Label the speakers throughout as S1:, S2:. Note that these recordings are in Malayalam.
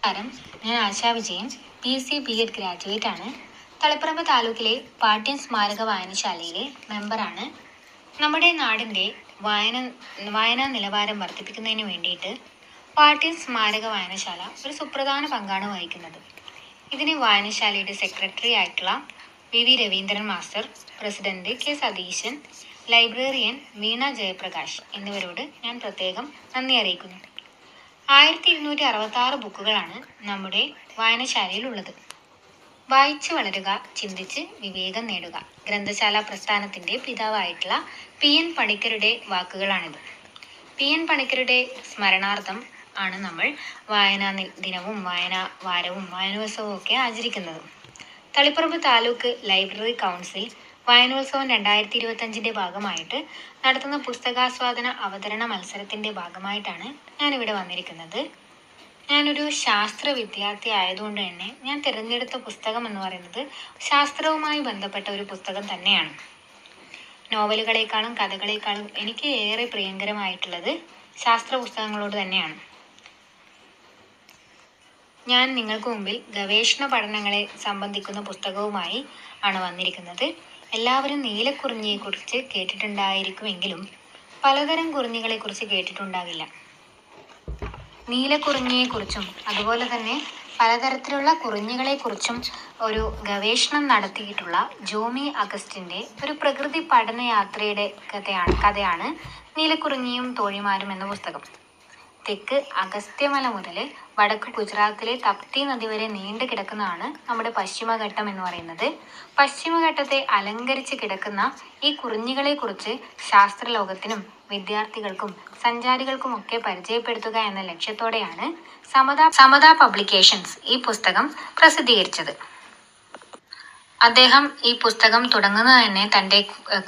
S1: നമസ്കാരം, ഞാൻ ASHA Vijayan, PSC B.Ed graduate ആണ്. തളിപ്പറമ്പ് താലൂക്കിലെ പാട്യം സ്മാരക വായനശാലയിലെ മെമ്പറാണ്. നമ്മുടെ നാടിൻ്റെ വായനാ നിലവാരം വർദ്ധിപ്പിക്കുന്നതിന് വേണ്ടിയിട്ട് പാട്യം സ്മാരക വായനശാല ഒരു സുപ്രധാന പങ്കാണ് വഹിക്കുന്നത്. ഇതിന് വായനശാലയുടെ സെക്രട്ടറി ആയിട്ടുള്ള VV Raveendran master, president K Satheesan, librarian Veena Jayaprakash എന്നിവരോട് ഞാൻ പ്രത്യേകം നന്ദി അറിയിക്കുന്നു. 1266 ബുക്കുകളാണ് നമ്മുടെ വായനശാലയിൽ ഉള്ളത്. വായിച്ചു വളരുക, ചിന്തിച്ച് വിവേകം നേടുക. ഗ്രന്ഥശാല പ്രസ്ഥാനത്തിൻ്റെ പിതാവായിട്ടുള്ള PN പണിക്കരുടെ വാക്കുകളാണിത്. PN പണിക്കരുടെ സ്മരണാർത്ഥം ആണ് നമ്മൾ വായനാ ദിനവും വായനാ വാരവും വായനോത്സവവും ഒക്കെ ആചരിക്കുന്നത്. തളിപ്പറമ്പ് താലൂക്ക് ലൈബ്രറി കൗൺസിൽ വായനോത്സവം 2025 ഭാഗമായിട്ട് നടത്തുന്ന പുസ്തകാസ്വാദന അവതരണ മത്സരത്തിൻ്റെ ഭാഗമായിട്ടാണ് ഞാനിവിടെ വന്നിരിക്കുന്നത്. ഞാനൊരു ശാസ്ത്ര വിദ്യാർത്ഥി ആയതുകൊണ്ട് തന്നെ ഞാൻ തിരഞ്ഞെടുത്ത പുസ്തകം എന്ന് പറയുന്നത് ശാസ്ത്രവുമായി ബന്ധപ്പെട്ട ഒരു പുസ്തകം തന്നെയാണ്. നോവലുകളെക്കാളും കഥകളെക്കാളും എനിക്ക് ഏറെ പ്രിയങ്കരമായിട്ടുള്ളത് ശാസ്ത്ര പുസ്തകങ്ങളോട് തന്നെയാണ്. ഞാൻ നിങ്ങൾക്ക് മുമ്പിൽ ഗവേഷണ പഠനങ്ങളെ സംബന്ധിക്കുന്ന പുസ്തകവുമായി ആണ് വന്നിരിക്കുന്നത്. എല്ലാവരും നീലക്കുറിഞ്ഞിയെക്കുറിച്ച് കേട്ടിട്ടുണ്ടായിരിക്കുമെങ്കിലും പലതരം കുറിഞ്ഞികളെക്കുറിച്ച് കേട്ടിട്ടുണ്ടാകില്ല. നീലക്കുറിഞ്ഞിയെക്കുറിച്ചും അതുപോലെ തന്നെ പലതരത്തിലുള്ള കുറിഞ്ഞികളെക്കുറിച്ചും ഒരു ഗവേഷണം നടത്തിയിട്ടുള്ള ജോമി അഗസ്റ്റിൻ്റെ ഒരു പ്രകൃതി പഠന യാത്രയുടെ കഥയാണ് നീലക്കുറിഞ്ഞിയും തോഴിമാരും എന്ന പുസ്തകം. തെക്ക് അഗസ്ത്യമല മുതൽ വടക്ക് ഗുജറാത്തിലെ തപ്തി നദി വരെ നീണ്ടു കിടക്കുന്നതാണ് നമ്മുടെ പശ്ചിമഘട്ടം എന്ന് പറയുന്നത്. പശ്ചിമഘട്ടത്തെ അലങ്കരിച്ച് കിടക്കുന്ന ഈ കുറിഞ്ഞികളെക്കുറിച്ച് ശാസ്ത്രലോകത്തിനും വിദ്യാർത്ഥികൾക്കും സഞ്ചാരികൾക്കുമൊക്കെ പരിചയപ്പെടുത്തുക എന്ന ലക്ഷ്യത്തോടെയാണ് സമത പബ്ലിക്കേഷൻസ് ഈ പുസ്തകം പ്രസിദ്ധീകരിച്ചത്. അദ്ദേഹം ഈ പുസ്തകം തുടങ്ങുന്നത് തന്നെ തൻ്റെ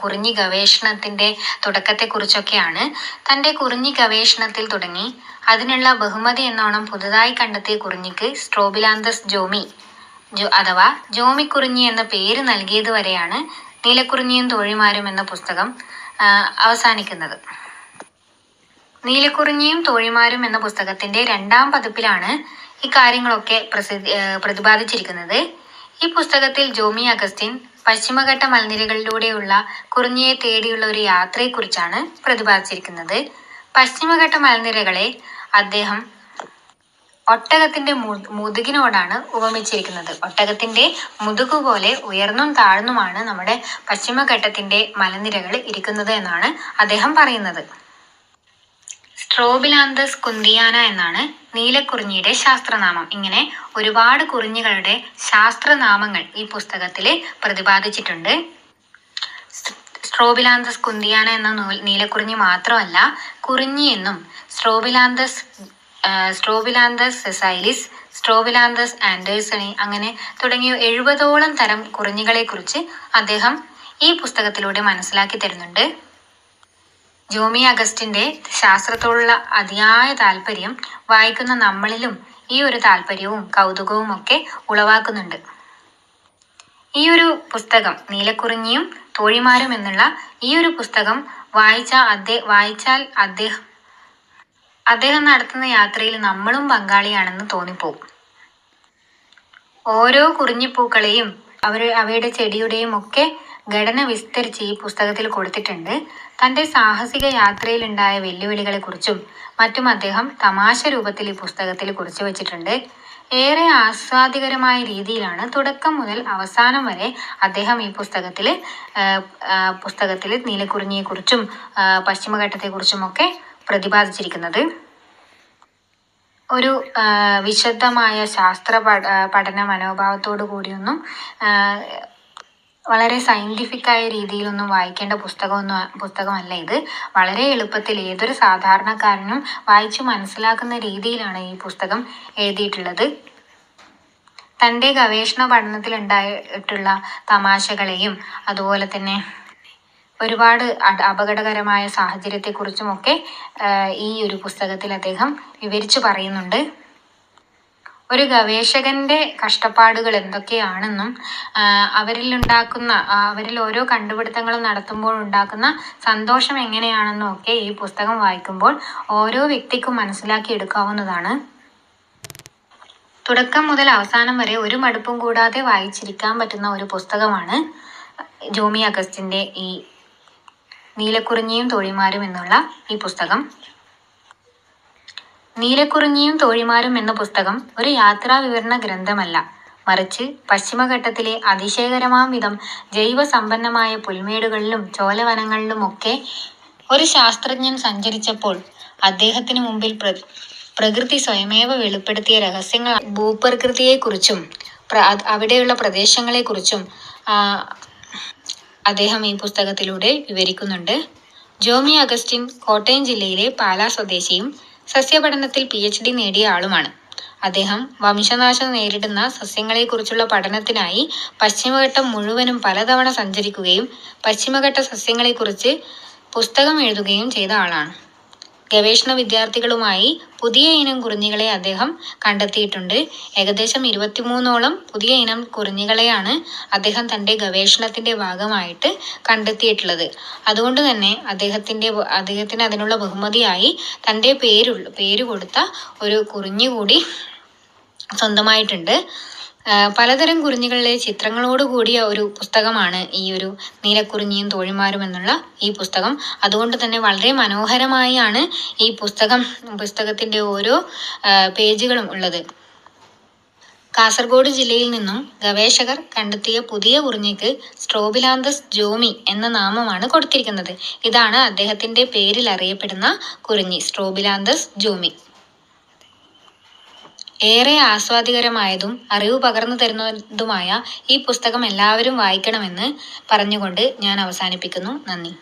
S1: കുറിഞ്ഞി ഗവേഷണത്തിൻ്റെ തുടക്കത്തെക്കുറിച്ചൊക്കെയാണ്. തൻ്റെ കുറിഞ്ഞി ഗവേഷണത്തിൽ തുടങ്ങി അതിനുള്ള ബഹുമതി എന്നോണം പുതുതായി കണ്ടെത്തിയ കുറിഞ്ഞിക്ക് സ്ട്രോബിലാന്തസ് ജോമി അഥവാ ജോമിക്കുറിഞ്ഞി എന്ന പേര് നൽകിയത് വരെയാണ് നീലക്കുറിഞ്ഞിയും തോഴിമാരും എന്ന പുസ്തകം അവസാനിക്കുന്നത്. നീലക്കുറിഞ്ഞിയും തോഴിമാരും എന്ന പുസ്തകത്തിൻ്റെ 2ാം പതിപ്പിലാണ് ഈ കാര്യങ്ങളൊക്കെ പ്രതിപാദിച്ചിരിക്കുന്നത്. ഈ പുസ്തകത്തിൽ ജോമി അഗസ്റ്റിൻ പശ്ചിമഘട്ട മലനിരകളിലൂടെയുള്ള കുറിഞ്ഞിയെ തേടിയുള്ള ഒരു യാത്രയെക്കുറിച്ചാണ് പ്രതിപാദിച്ചിരിക്കുന്നത്. പശ്ചിമഘട്ട മലനിരകളെ അദ്ദേഹം ഒട്ടകത്തിന്റെ മുതുകിനോടാണ് ഉപമിച്ചിരിക്കുന്നത്. ഒട്ടകത്തിന്റെ മുതുകുപോലെ ഉയർന്നും താഴ്ന്നുമാണ് നമ്മുടെ പശ്ചിമഘട്ടത്തിന്റെ മലനിരകൾ ഇരിക്കുന്നത് എന്നാണ് അദ്ദേഹം പറയുന്നത്. സ്ട്രോബിലാന്തസ് കുന്തിയാന എന്നാണ് നീലക്കുറിഞ്ഞിയുടെ ശാസ്ത്രനാമം. ഇങ്ങനെ ഒരുപാട് കുറിഞ്ഞികളുടെ ശാസ്ത്രനാമങ്ങൾ ഈ പുസ്തകത്തിൽ പ്രതിപാദിച്ചിട്ടുണ്ട്. സ്ട്രോബിലാന്തസ് കുന്തിയാന എന്ന നീലക്കുറിഞ്ഞി മാത്രമല്ല, കുറിഞ്ഞി എന്നും സ്ട്രോബിലാന്തസ് സെസൈലിസ്, സ്ട്രോബിലാന്തസ് ആൻഡേഴ്സണി അങ്ങനെ തുടങ്ങിയ 70ഓളം തരം കുറിഞ്ഞികളെക്കുറിച്ച് അദ്ദേഹം ഈ പുസ്തകത്തിലൂടെ മനസ്സിലാക്കി തരുന്നുണ്ട്. ജോമി അഗസ്റ്റിൻ്റെ ശാസ്ത്രത്തോടുള്ള അതിയായ താല്പര്യം വായിക്കുന്ന നമ്മളിലും ഈ ഒരു താല്പര്യവും കൗതുകവും ഒക്കെ ഉളവാക്കുന്നുണ്ട്. ഈ ഒരു പുസ്തകം നീലക്കുറിഞ്ഞിയും തോഴിമാരും എന്നുള്ള ഈ ഒരു പുസ്തകം വായിച്ചാൽ അദ്ദേഹം നടത്തുന്ന യാത്രയിൽ നമ്മളും പങ്കാളിയാണെന്ന് തോന്നിപ്പോകും. ഓരോ കുറിഞ്ഞിപ്പൂക്കളെയും അവയുടെ ചെടിയുടെയും ഒക്കെ ഘടന വിസ്തരിച്ച് ഈ പുസ്തകത്തിൽ കൊടുത്തിട്ടുണ്ട്. തൻ്റെ സാഹസിക യാത്രയിലുണ്ടായ വെല്ലുവിളികളെക്കുറിച്ചും മറ്റും അദ്ദേഹം തമാശ രൂപത്തിൽ ഈ പുസ്തകത്തിൽ കുറിച്ചു വച്ചിട്ടുണ്ട്. ഏറെ ആസ്വാദികരമായ രീതിയിലാണ് തുടക്കം മുതൽ അവസാനം വരെ അദ്ദേഹം ഈ പുസ്തകത്തിൽ നീലക്കുറിഞ്ഞിയെക്കുറിച്ചും പശ്ചിമഘട്ടത്തെക്കുറിച്ചും ഒക്കെ പ്രതിപാദിച്ചിരിക്കുന്നത്. ഒരു വിശദമായ ശാസ്ത്ര പഠന മനോഭാവത്തോടു കൂടിയൊന്നും വളരെ സയൻറ്റിഫിക്കായ രീതിയിലൊന്നും വായിക്കേണ്ട പുസ്തകമല്ല ഇത്. വളരെ എളുപ്പത്തിൽ ഏതൊരു സാധാരണക്കാരനും വായിച്ചു മനസ്സിലാക്കുന്ന രീതിയിലാണ് ഈ പുസ്തകം എഴുതിയിട്ടുള്ളത്. തൻ്റെ ഗവേഷണ പഠനത്തിലുണ്ടായിട്ടുള്ള തമാശകളെയും അതുപോലെ തന്നെ ഒരുപാട് അപകടകരമായ സാഹചര്യത്തെക്കുറിച്ചുമൊക്കെ ഈ ഒരു പുസ്തകത്തിൽ അദ്ദേഹം വിവരിച്ചു പറയുന്നുണ്ട്. ഒരു ഗവേഷകന്റെ കഷ്ടപ്പാടുകൾ എന്തൊക്കെയാണെന്നും അവരിൽ ഓരോ കണ്ടുപിടുത്തങ്ങളും നടത്തുമ്പോൾ ഉണ്ടാക്കുന്ന സന്തോഷം എങ്ങനെയാണെന്നും ഒക്കെ ഈ പുസ്തകം വായിക്കുമ്പോൾ ഓരോ വ്യക്തിക്കും മനസ്സിലാക്കി എടുക്കാവുന്നതാണ്. തുടക്കം മുതൽ അവസാനം വരെ ഒരു മടുപ്പും കൂടാതെ വായിച്ചിരിക്കാൻ പറ്റുന്ന ഒരു പുസ്തകമാണ് ജോമി അഗസ്റ്റിൻ്റെ ഈ നീലക്കുറിഞ്ഞിയും തോഴിമാരും എന്നുള്ള ഈ പുസ്തകം. നീലക്കുറിഞ്ഞിയും തോഴിമാരും എന്ന പുസ്തകം ഒരു യാത്രാ വിവരണ ഗ്രന്ഥമല്ല, മറിച്ച് പശ്ചിമഘട്ടത്തിലെ അതിശയകരമാം വിധം ജൈവസമ്പന്നമായ പുൽമേടുകളിലും ചോലവനങ്ങളിലുമൊക്കെ ഒരു ശാസ്ത്രജ്ഞൻ സഞ്ചരിച്ചപ്പോൾ അദ്ദേഹത്തിന് മുമ്പിൽ പ്രകൃതി സ്വയമേവ വെളിപ്പെടുത്തിയ രഹസ്യങ്ങൾ, ഭൂപ്രകൃതിയെക്കുറിച്ചും അവിടെയുള്ള പ്രദേശങ്ങളെക്കുറിച്ചും അദ്ദേഹം ഈ പുസ്തകത്തിലൂടെ വിവരിക്കുന്നുണ്ട്. ജോമി അഗസ്റ്റിൻ കോട്ടയം ജില്ലയിലെ പാലാ സ്വദേശിയും സസ്യപഠനത്തിൽ PhD നേടിയ ആളുമാണ്. അദ്ദേഹം വംശനാശം നേരിടുന്ന സസ്യങ്ങളെക്കുറിച്ചുള്ള പഠനത്തിനായി പശ്ചിമഘട്ടം മുഴുവനും പലതവണ സഞ്ചരിക്കുകയും പശ്ചിമഘട്ട സസ്യങ്ങളെക്കുറിച്ച് പുസ്തകം എഴുതുകയും ചെയ്ത ആളാണ്. ഗവേഷണ വിദ്യാർത്ഥികളുമായി പുതിയ ഇനം കുറിഞ്ഞികളെ അദ്ദേഹം കണ്ടെത്തിയിട്ടുണ്ട്. ഏകദേശം 23ഓളം പുതിയ ഇനം കുറിഞ്ഞികളെയാണ് അദ്ദേഹം തൻ്റെ ഗവേഷണത്തിൻ്റെ ഭാഗമായിട്ട് കണ്ടെത്തിയിട്ടുള്ളത്. അതുകൊണ്ട് തന്നെ അദ്ദേഹത്തിന് അതിനുള്ള ബഹുമതിയായി തൻ്റെ പേര് കൊടുത്ത ഒരു കുറിഞ്ഞി കൂടി സ്വന്തമായിട്ടുണ്ട്. പലതരം കുറിഞ്ഞികളിലെ ചിത്രങ്ങളോട് കൂടിയ ഒരു പുസ്തകമാണ് ഈ ഒരു നീലക്കുറിഞ്ഞിയും തോഴിമാരും എന്നുള്ള ഈ പുസ്തകം. അതുകൊണ്ട് തന്നെ വളരെ മനോഹരമായാണ് ഈ പുസ്തകത്തിൻ്റെ ഓരോ പേജുകളും ഉള്ളത്. കാസർഗോഡ് ജില്ലയിൽ നിന്നും ഗവേഷകർ കണ്ടെത്തിയ പുതിയ കുറിഞ്ഞിക്ക് സ്ട്രോബിലാന്തസ് ജോമി എന്ന നാമമാണ് കൊടുത്തിരിക്കുന്നത്. ഇതാണ് അദ്ദേഹത്തിൻ്റെ പേരിൽ അറിയപ്പെടുന്ന കുറിഞ്ഞി, സ്ട്രോബിലാന്തസ് ജോമി. ഏറെ ആസ്വാദികരമായതും അറിവ് പകർന്നു തരുന്നതുമായ ഈ പുസ്തകം എല്ലാവരും വായിക്കണമെന്ന് പറഞ്ഞുകൊണ്ട് ഞാൻ അവസാനിപ്പിക്കുന്നു. നന്ദി.